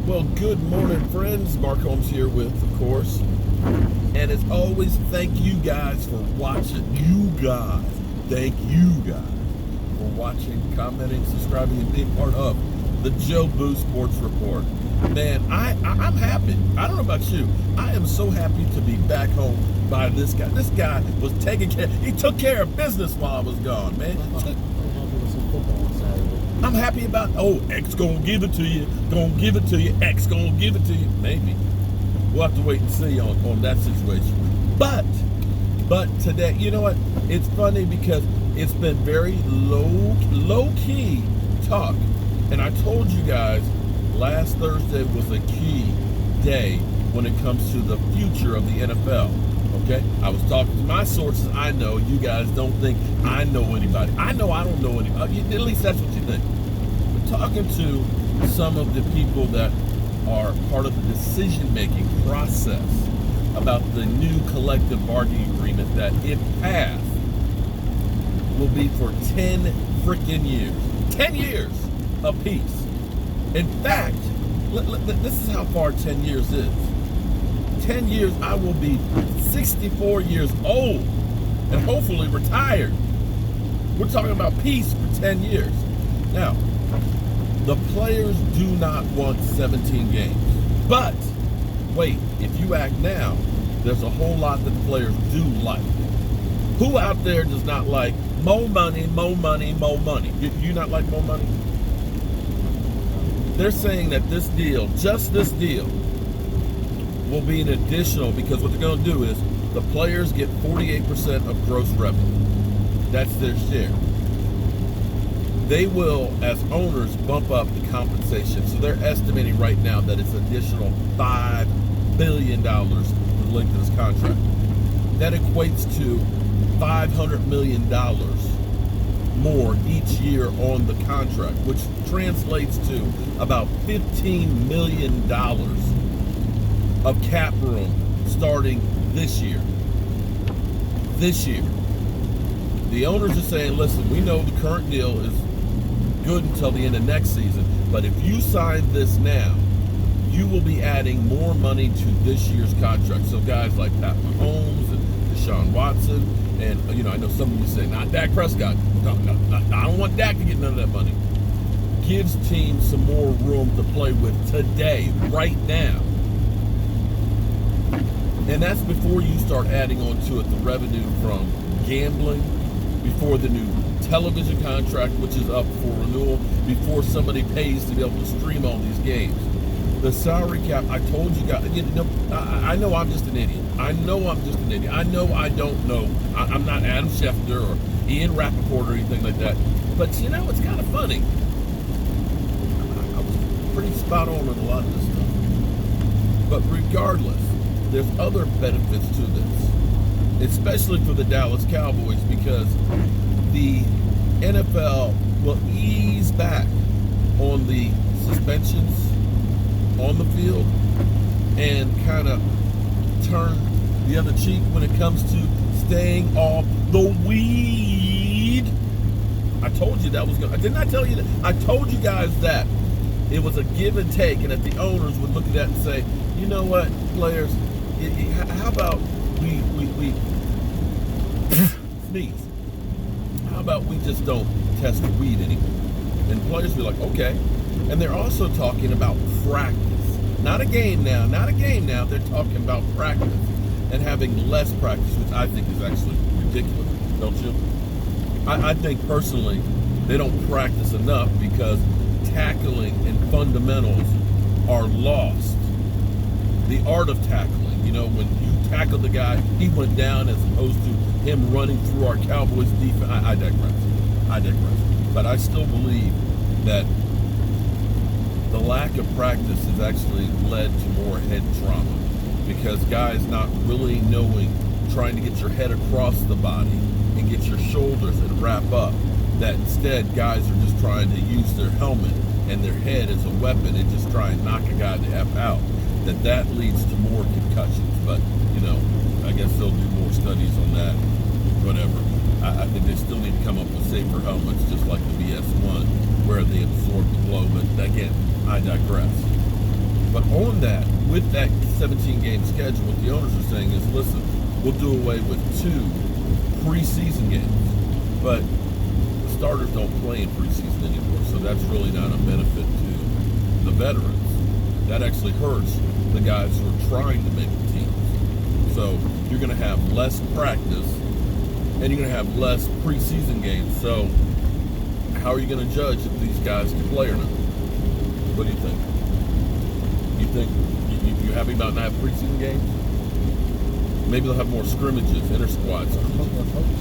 Well, good morning, friends. Mark Holmes here with, of course. And as always, thank you guys for watching. Thank you guys for watching, commenting, subscribing, and being part of the Joe Boo Sports Report. Man, I'm happy. I don't know about you. I am so happy to be back home by this guy. This guy was taking care. He took care of business while I was gone, man. I'm happy about, X gonna give it to you. X gonna give it to you. Maybe. We'll have to wait and see on that situation. But today, you know what? It's funny because it's been very low-key talk. And I told you guys last Thursday was a key day when it comes to the future of the NFL. Okay? I was talking to my sources. I know you guys don't think I know anybody. I know I don't know anybody. At least that's what you think. But talking to some of the people that are part of the decision-making process about the new collective bargaining agreement that, if passed, will be for 10 freaking years. 10 years apiece. In fact, this is how far 10 years is. 10 years, I will be 64 years old and hopefully retired. We're talking about peace for 10 years. Now, the players do not want 17 games. But, wait, if you act now, there's a whole lot that the players do like. Who out there does not like more money, more money, more money? Do you not like more money? They're saying that this deal, just this deal, will be an additional, because what they're going to do is the players get 48% of gross revenue. That's their share. They will, as owners, bump up the compensation. So they're estimating right now that it's an additional $5 billion for the length of this contract. That equates to $500 million more each year on the contract, which translates to about $15 million of cap room starting this year. This year. The owners are saying, listen, we know the current deal is good until the end of next season, but if you sign this now, you will be adding more money to this year's contract. So guys like Pat Mahomes and Deshaun Watson, and I know some of you say, not Dak Prescott. No, I don't want Dak to get none of that money. Gives teams some more room to play with today, right now. And that's before you start adding on to it the revenue from gambling, before the new television contract, which is up for renewal, before somebody pays to be able to stream all these games. The salary cap, I told you guys, I know I'm just an idiot. I know I don't know. I'm not Adam Schefter or Ian Rappaport or anything like that. But it's kind of funny. I was pretty spot on with a lot of this stuff. But regardless, there's other benefits to this, especially for the Dallas Cowboys, because the NFL will ease back on the suspensions on the field and kind of turn the other cheek when it comes to staying off the weed. I told you that was going to, didn't I tell you that? I told you guys that it was a give and take, and that the owners would look at that and say, you know what, players, how about we sneeze? How about we just don't test for weed anymore? And players will be like, okay. And they're also talking about practice. Not a game now. They're talking about practice and having less practice, which I think is actually ridiculous, don't you? I think personally they don't practice enough because tackling and fundamentals are lost. The art of tackling, when you tackle the guy, he went down, as opposed to him running through our Cowboys defense. I digress. But I still believe that the lack of practice has actually led to more head trauma, because guys not really knowing, trying to get your head across the body and get your shoulders and wrap up, that instead guys are just trying to use their helmet and their head as a weapon and just try and knock a guy the F out, that leads to more concussions. But, I guess they'll do more studies on that, whatever. I think they still need to come up with safer helmets, just like the BS1, where they absorb the blow. But again, I digress. But on that, with that 17-game schedule, what the owners are saying is, listen, we'll do away with 2 preseason games. But the starters don't play in preseason anymore, so that's really not a benefit to the veterans. That actually hurts the guys who are trying to make the teams. So you're going to have less practice, and you're going to have less preseason games. So how are you going to judge if these guys can play or not? What do you think? You think you happy about not having preseason games? Maybe they'll have more scrimmages, inter-squad scrimmages.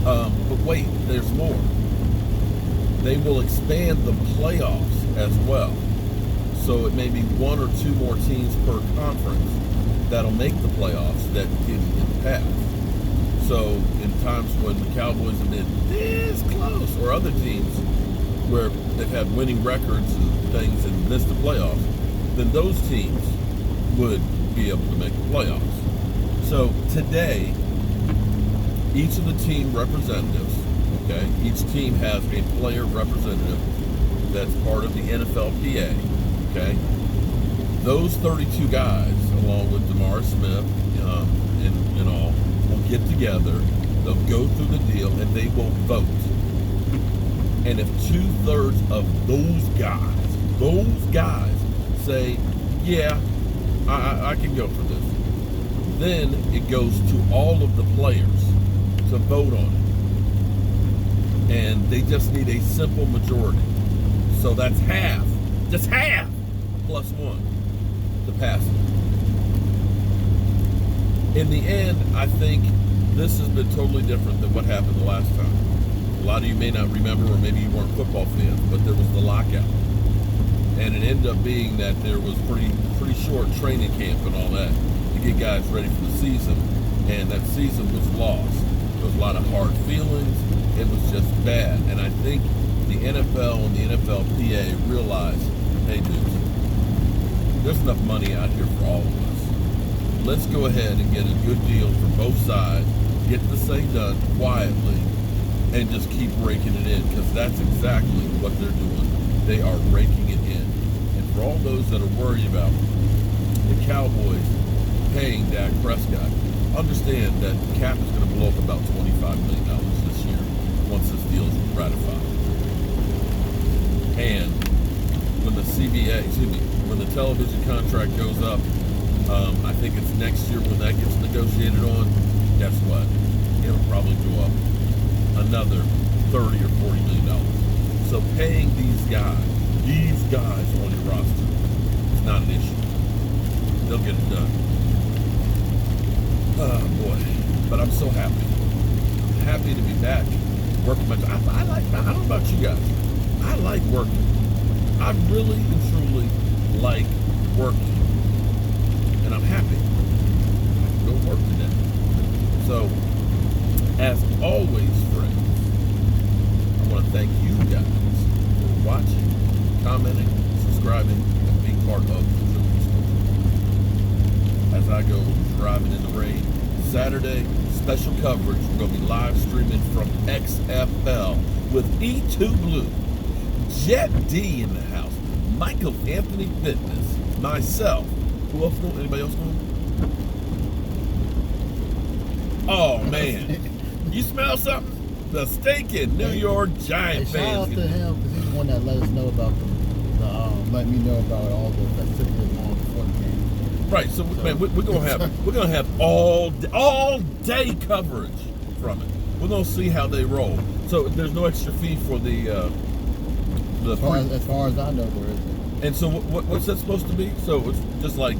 But wait, there's more. They will expand the playoffs as well. So it may be 1 or 2 more teams per conference that'll make the playoffs that didn't in the past. So in times when the Cowboys have been this close, or other teams where they've had winning records and things and missed the playoffs, then those teams would be able to make the playoffs. So today, each of the team representatives, okay, each team has a player representative that's part of the NFLPA, okay? Those 32 guys, along with DeMar Smith and all, will get together, they'll go through the deal, and they will vote. And if 2/3 of those guys say, yeah, I can go for this, then it goes to all of the players to vote on it. And they just need a simple majority. So that's half, just half, plus 1 to pass it. In the end, I think this has been totally different than what happened the last time. A lot of you may not remember, or maybe you weren't football fans, but there was the lockout. And it ended up being that there was pretty short training camp and all that to get guys ready for the season. And that season was lost. There was a lot of hard feelings. It was just bad. And I think the NFL and the NFLPA realized, hey dudes, there's enough money out here for all of us. Let's go ahead and get a good deal for both sides, get this thing done quietly, and just keep raking it in, because that's exactly what they're doing. They are raking it in. And for all those that are worried about the Cowboys paying Dak Prescott, understand that the cap is going to blow up about $25 million this year once this deal is ratified. And when the CBA, when the television contract goes up, I think it's next year when that gets negotiated on, guess what? It'll probably go up another $30 or $40 million. So paying these guys on your roster is not an issue. They'll get it done. Oh boy, but I'm so happy. I'm happy to be back working my job. I don't know about you guys. I like working. I really and truly like working. And I'm happy. I can go work today. So, as always, friends, I want to thank you guys for watching, commenting, subscribing, and being part of the Trilogy Story. As I go driving in the rain, Saturday, special coverage. We're going to be live streaming from XFL with E2 Blue, Jet D in the house, Michael Anthony Fitness, myself. Who else going? Anybody else going? Oh man, you smell something? The stinking New York Giant fans. Shout out to him because he's the one that let us know about let me know about all the festivities on before the game. Right. So man, we're gonna have all day coverage from it. We're gonna see how they roll. So there's no extra fee for the. As far as I know, there isn't. And so what's that supposed to be? So it's just like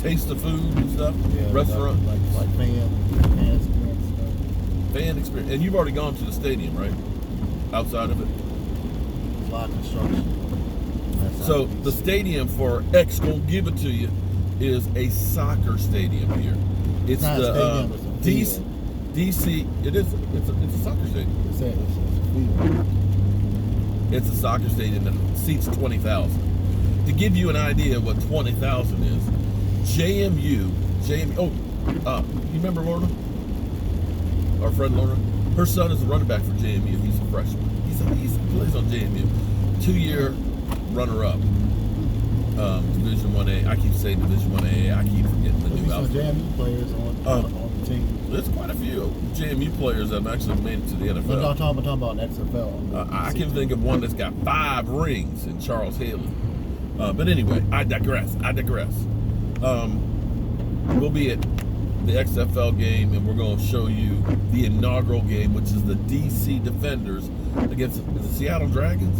taste of food and stuff? Yeah, restaurant? Like fan experience stuff. Fan experience. And you've already gone to the stadium, right? Outside of it? A lot of construction. So the stadium for X gonna give it to you is a soccer stadium here. It's not the a stadium, it's a DC. It is. It's a soccer stadium. It's a field. It's a soccer stadium that seats 20,000. To give you an idea of what 20,000 is, JMU. Oh, you remember Lorna? Our friend Lorna? Her son is a running back for JMU. He's a freshman. He plays on JMU. 2-year runner-up. Division 1A. I keep saying Division 1A. I keep forgetting the There'll be new some alphabet. JMU players on the team. There's quite a few JMU players that have actually made it to the But I'm NFL. talking about XFL. I can think of one that's got 5 rings in Charles Haley. But anyway, I digress. We'll be at the XFL game, and we're going to show you the inaugural game, which is the DC Defenders against the Seattle Dragons.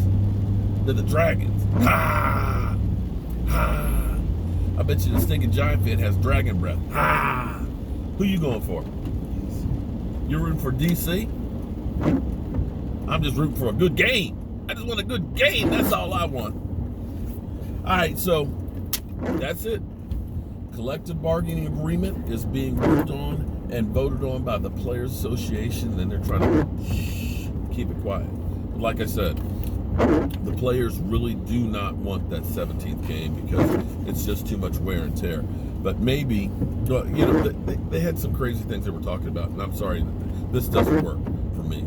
They're the Dragons. Ha! Ha! I bet you the stinking Giant fan has dragon breath. Ha! Who you going for? You're rooting for DC? I'm just rooting for a good game. I just want a good game. That's all I want. All right, so that's it. Collective bargaining agreement is being worked on and voted on by the Players Association, and they're trying to keep it quiet. But like I said, the players really do not want that 17th game because it's just too much wear and tear. But maybe, they had some crazy things they were talking about, and I'm sorry, this doesn't work for me,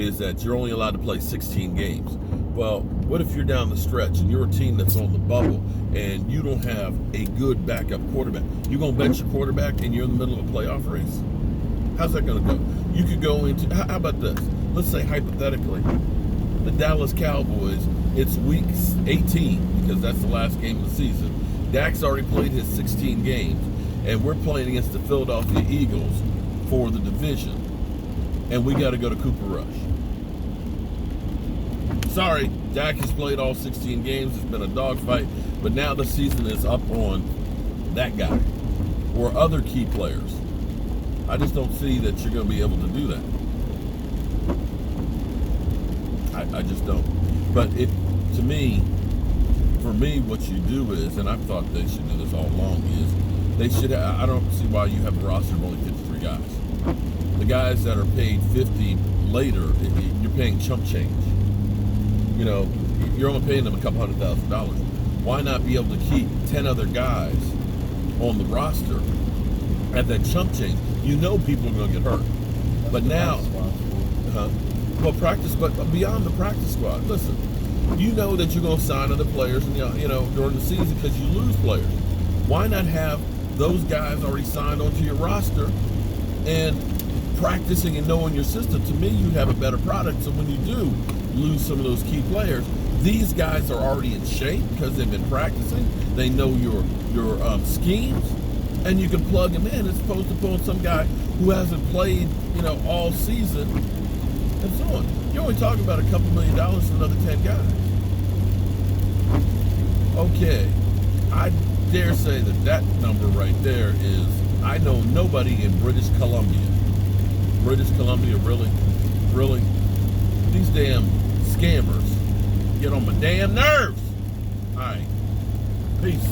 is that you're only allowed to play 16 games. Well, what if you're down the stretch and you're a team that's on the bubble and you don't have a good backup quarterback? You gonna bench your quarterback and you're in the middle of a playoff race? How's that gonna go? You could go into, how about this? Let's say hypothetically, the Dallas Cowboys, it's week 18 because that's the last game of the season. Dak's already played his 16 games, and we're playing against the Philadelphia Eagles for the division, and we got to go to Cooper Rush. Sorry, Dak has played all 16 games. It's been a dogfight, but now the season is up on that guy or other key players. I just don't see that you're going to be able to do that. I just don't. But for me, what you do is, and I've thought they should do this all along, is they should. I don't see why you have a roster of only 53 guys. The guys that are paid 50 later, you're paying chump change. You're only paying them a couple $100,000. Why not be able to keep 10 other guys on the roster at that chump change? People are going to get hurt. But now, practice, but beyond the practice squad, listen, you know that you're going to sign other players, and during the season because you lose players. Why not have those guys already signed onto your roster and practicing and knowing your system? To me, you have a better product. So when you do lose some of those key players, these guys are already in shape because they've been practicing. They know your schemes, and you can plug them in as opposed to pulling some guy who hasn't played all season and so on. You're only talking about a couple $1 million for another 10 guys. Okay, I dare say that number right there is, I know nobody in British Columbia. British Columbia, really? These damn scammers get on my damn nerves. All right, peace.